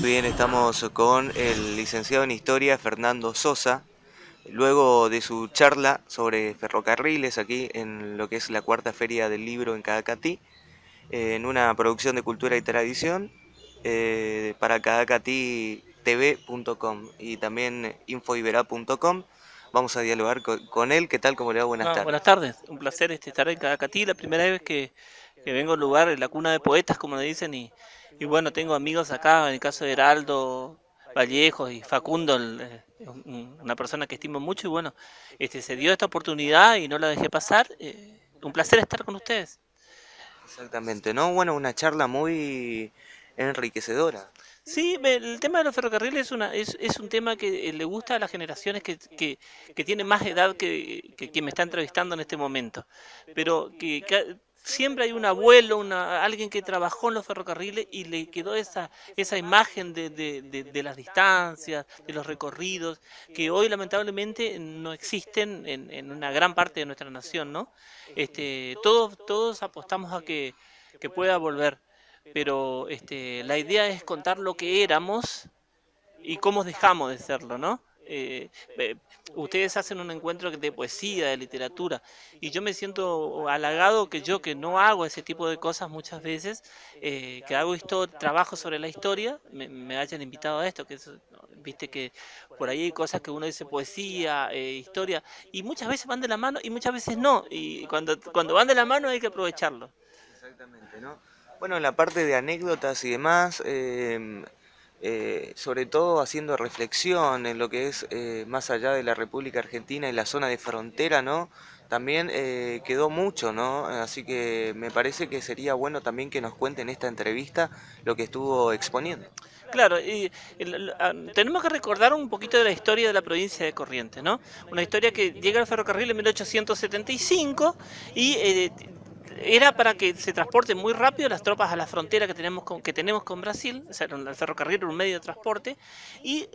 Bien, estamos con el licenciado en Historia Fernando Sosa, luego de su charla sobre ferrocarriles aquí en lo que es la cuarta feria del libro en Cadacatí, en una producción de Cultura y Tradición para cadacatitv.com y también infoiberá.com. Vamos a dialogar con él. ¿Qué tal? ¿Cómo le va? Buenas No, tardes. buenas tardes, un placer estar en Cadacatí, la primera vez que vengo al lugar, en la cuna de poetas, como le dicen, y bueno, tengo amigos acá, en el caso de Heraldo Vallejos y Facundo, una persona que estimo mucho, y bueno, se dio esta oportunidad y no la dejé pasar. Un placer estar con ustedes. Exactamente, ¿no? Bueno, una charla muy enriquecedora. Sí, el tema de los ferrocarriles es un tema que le gusta a las generaciones que tienen más edad que quien me está entrevistando en este momento. Pero que siempre hay un abuelo, alguien que trabajó en los ferrocarriles y le quedó esa imagen de las distancias, de los recorridos, que hoy lamentablemente no existen en una gran parte de nuestra nación, ¿no? Todos apostamos a que pueda volver, pero la idea es contar lo que éramos y cómo dejamos de serlo, ¿no? Eh, Ustedes hacen un encuentro de poesía, de literatura, y yo me siento halagado que yo, que no hago ese tipo de cosas muchas veces, que hago trabajo sobre la historia, me hayan invitado a esto, viste que por ahí hay cosas que uno dice poesía, historia, y muchas veces van de la mano y muchas veces no, y cuando van de la mano hay que aprovecharlo. Exactamente, ¿no? Bueno, en la parte de anécdotas y demás, sobre todo haciendo reflexión en lo que es más allá de la República Argentina y la zona de frontera, ¿no? También quedó mucho, ¿no? Así que me parece que sería bueno también que nos cuente en esta entrevista lo que estuvo exponiendo. Claro, y tenemos que recordar un poquito de la historia de la provincia de Corrientes, ¿no? Una historia que llega al ferrocarril en 1875 y era para que se transporten muy rápido las tropas a la frontera que tenemos con Brasil. O sea, el ferrocarril era un medio de transporte, y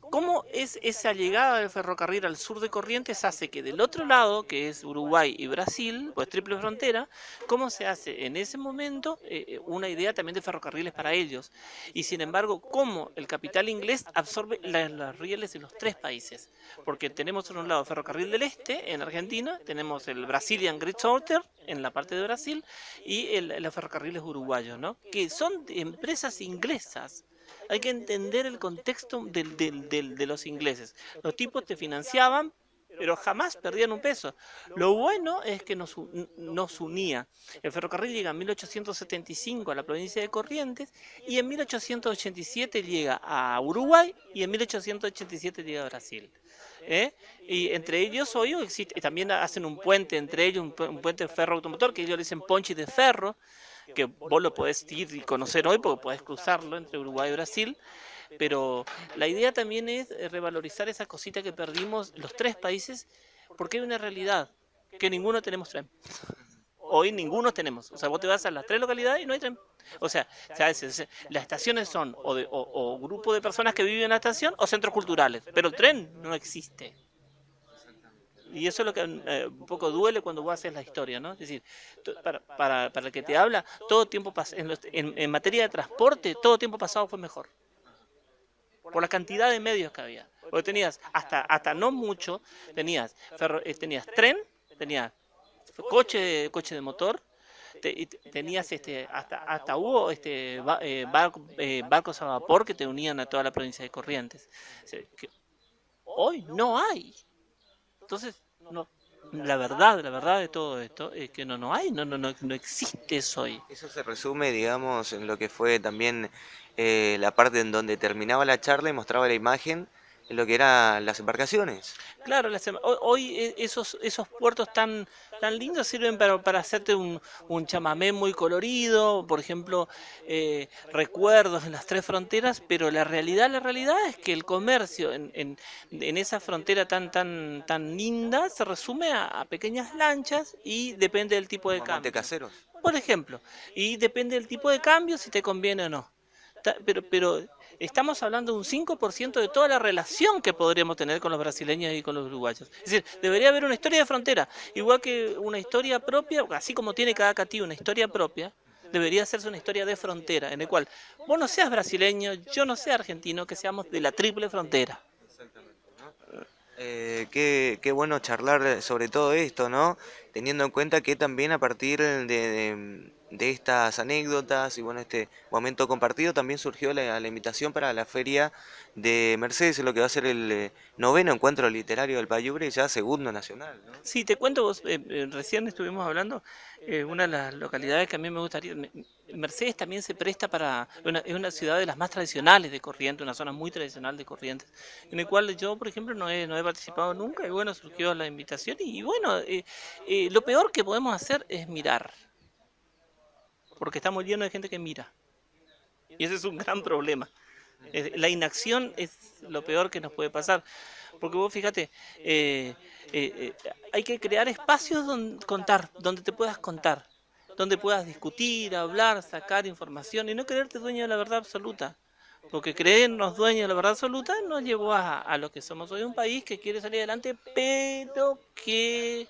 cómo es esa llegada del ferrocarril al sur de Corrientes hace que del otro lado, que es Uruguay y Brasil, pues triple frontera, cómo se hace en ese momento una idea también de ferrocarriles para ellos, y sin embargo cómo el capital inglés absorbe las rieles de los tres países, porque tenemos por un lado Ferrocarril del Este en Argentina, tenemos el Brazilian Great Southern en la parte de Brasil, y los ferrocarriles uruguayos, ¿no? Que son empresas inglesas. Hay que entender el contexto de los ingleses. Los tipos te financiaban, pero jamás perdían un peso. Lo bueno es que nos unía. El ferrocarril llega en 1875 a la provincia de Corrientes, y en 1887 llega a Uruguay, y en 1887 llega a Brasil. Y entre ellos hoy existe, también hacen un puente entre ellos, un puente de ferro automotor, que ellos le dicen ponche de ferro, que vos lo podés ir y conocer hoy porque podés cruzarlo entre Uruguay y Brasil. Pero la idea también es revalorizar esa cosita que perdimos los tres países, porque hay una realidad, que ninguno tenemos tren. Hoy ninguno tenemos. O sea, vos te vas a las tres localidades y no hay tren. O sea, ¿sabes? Las estaciones son o grupo de personas que viven en la estación o centros culturales, pero el tren no existe. Y eso es lo que un poco duele cuando vos haces la historia, ¿no? Es decir, para el que te habla, todo tiempo en materia de transporte, todo tiempo pasado fue mejor, por la cantidad de medios que había. Porque tenías hasta no mucho, tenías tren, tenías coche de motor, tenías hasta hubo barcos a vapor que te unían a toda la provincia de Corrientes. O sea, que hoy no hay. Entonces, no, la verdad de todo esto es que no hay, no existe eso hoy. Eso se resume, digamos, en lo que fue también la parte en donde terminaba la charla y mostraba la imagen en lo que eran las embarcaciones. Claro, hoy esos puertos tan lindos sirven para hacerte un chamamé muy colorido, por ejemplo, recuerdos en las tres fronteras, pero la realidad es que el comercio en esa frontera tan linda se resume a pequeñas lanchas, y depende del tipo de Como cambio. Montecaseros. Por ejemplo, y depende del tipo de cambio si te conviene o no. Pero estamos hablando de un 5% de toda la relación que podríamos tener con los brasileños y con los uruguayos. Es decir, debería haber una historia de frontera, igual que una historia propia, así como tiene cada catí una historia propia, Debería hacerse una historia de frontera, en el cual vos no seas brasileño, yo no sea argentino, que seamos de la triple frontera. Qué bueno charlar sobre todo esto, ¿no? Teniendo en cuenta que también a partir de estas anécdotas y bueno, este momento compartido también surgió la invitación para la feria de Mercedes, en lo que va a ser el noveno encuentro literario del Payubre y ya segundo nacional, ¿no? Sí, te cuento, vos, recién estuvimos hablando, una de las localidades que a mí me gustaría, Mercedes también se presta es una ciudad de las más tradicionales de Corrientes, una zona muy tradicional de Corrientes, en el cual yo, por ejemplo, no he participado nunca, y bueno, surgió la invitación, y bueno, lo peor que podemos hacer es mirar, porque estamos llenos de gente que mira, y ese es un gran problema. La inacción es lo peor que nos puede pasar. Porque vos fíjate, hay que crear espacios donde contar, donde te puedas contar, donde puedas discutir, hablar, sacar información y no creerte dueño de la verdad absoluta. Porque creernos dueños de la verdad absoluta nos llevó a lo que somos hoy, un país que quiere salir adelante, pero que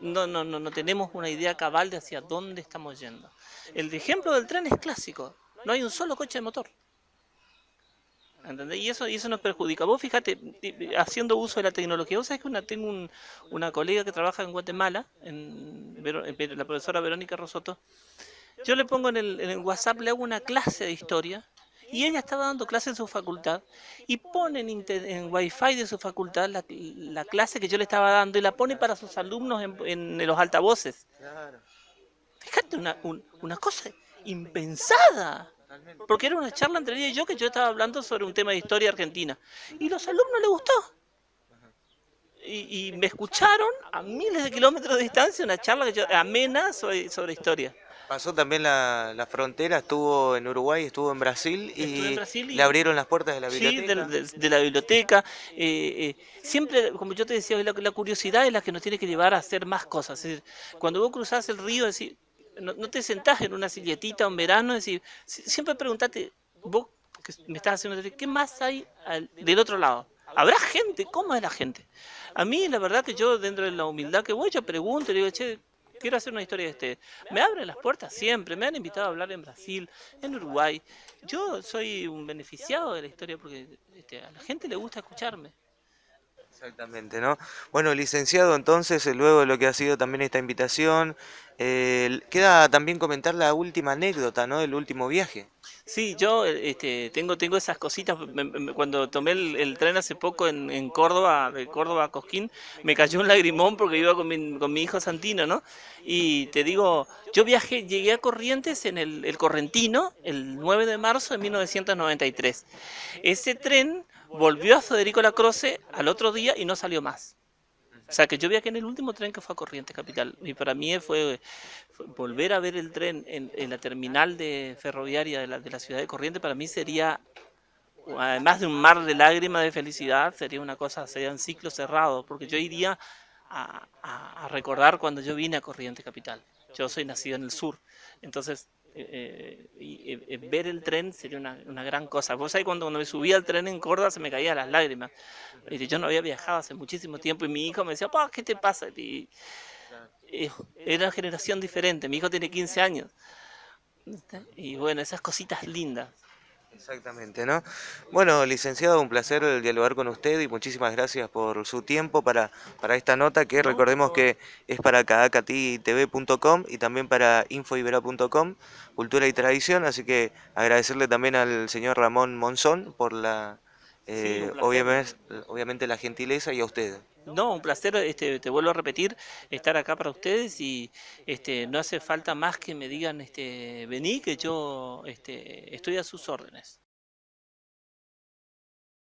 no tenemos una idea cabal de hacia dónde estamos yendo. El ejemplo del tren es clásico, no hay un solo coche de motor. ¿Entendés? Y eso nos perjudica. Vos fíjate, haciendo uso de la tecnología, vos sabés que tengo una colega que trabaja en Guatemala, la profesora Verónica Rosoto. Yo le pongo en el WhatsApp, le hago una clase de historia y ella estaba dando clase en su facultad y pone en Wi-Fi de su facultad la clase que yo le estaba dando y la pone para sus alumnos en los altavoces. Claro, Fíjate, una cosa impensada. Porque era una charla entre ella y yo que yo estaba hablando sobre un tema de historia argentina. Y los alumnos les gustó. Y me escucharon a miles de kilómetros de distancia una charla amena sobre historia. pasó también la frontera, estuvo en Uruguay, estuvo en Brasil Estuve en y Brasil le y abrieron las puertas de la sí, biblioteca. de la biblioteca. Siempre, como yo te decía, la curiosidad es la que nos tiene que llevar a hacer más cosas. Es decir, cuando vos cruzás el río, no te sentás en una silletita en verano, es decir, siempre preguntate, vos que me estás haciendo, ¿qué más hay del otro lado? ¿Habrá gente? ¿Cómo es la gente? A mí, la verdad que yo, dentro de la humildad que voy, yo pregunto, le digo, che, quiero hacer una historia de Me abren las puertas siempre, me han invitado a hablar en Brasil, en Uruguay. Yo soy un beneficiado de la historia porque a la gente le gusta escucharme. Exactamente, ¿no? Bueno, licenciado, entonces, luego de lo que ha sido también esta invitación, queda también comentar la última anécdota, ¿no? Del último viaje. Sí, yo tengo esas cositas. Cuando tomé el tren hace poco en Córdoba, de Córdoba a Cosquín, me cayó un lagrimón porque iba con mi hijo Santino, ¿no? Y te digo, yo llegué a Corrientes en el Correntino el 9 de marzo de 1993. Ese tren volvió a Federico Lacroze al otro día y no salió más. O sea, que yo viajé en el último tren que fue a Corrientes Capital. Y para mí fue volver a ver el tren en la terminal ferroviaria de la ciudad de Corrientes, para mí sería, además de un mar de lágrimas de felicidad, sería un ciclo cerrado, porque yo iría a recordar cuando yo vine a Corrientes Capital. Yo soy nacido en el sur, entonces ver el tren sería una gran cosa. Vos sabés, cuando me subía al tren en Córdoba se me caían las lágrimas. Yo no había viajado hace muchísimo tiempo y mi hijo me decía, "Pa, ¿qué te pasa?" Era una generación diferente, mi hijo tiene 15 años. Y bueno, esas cositas lindas. Exactamente, ¿no? Bueno, licenciado, un placer dialogar con usted y muchísimas gracias por su tiempo para esta nota que ¿No? recordemos que es para cadacatitv.com y también para infoibera.com, Cultura y Tradición, así que agradecerle también al señor Ramón Monzón por Sí, un placer. obviamente la gentileza y a usted. No, un placer, te vuelvo a repetir, estar acá para ustedes y no hace falta más que me digan, vení, que yo estoy a sus órdenes.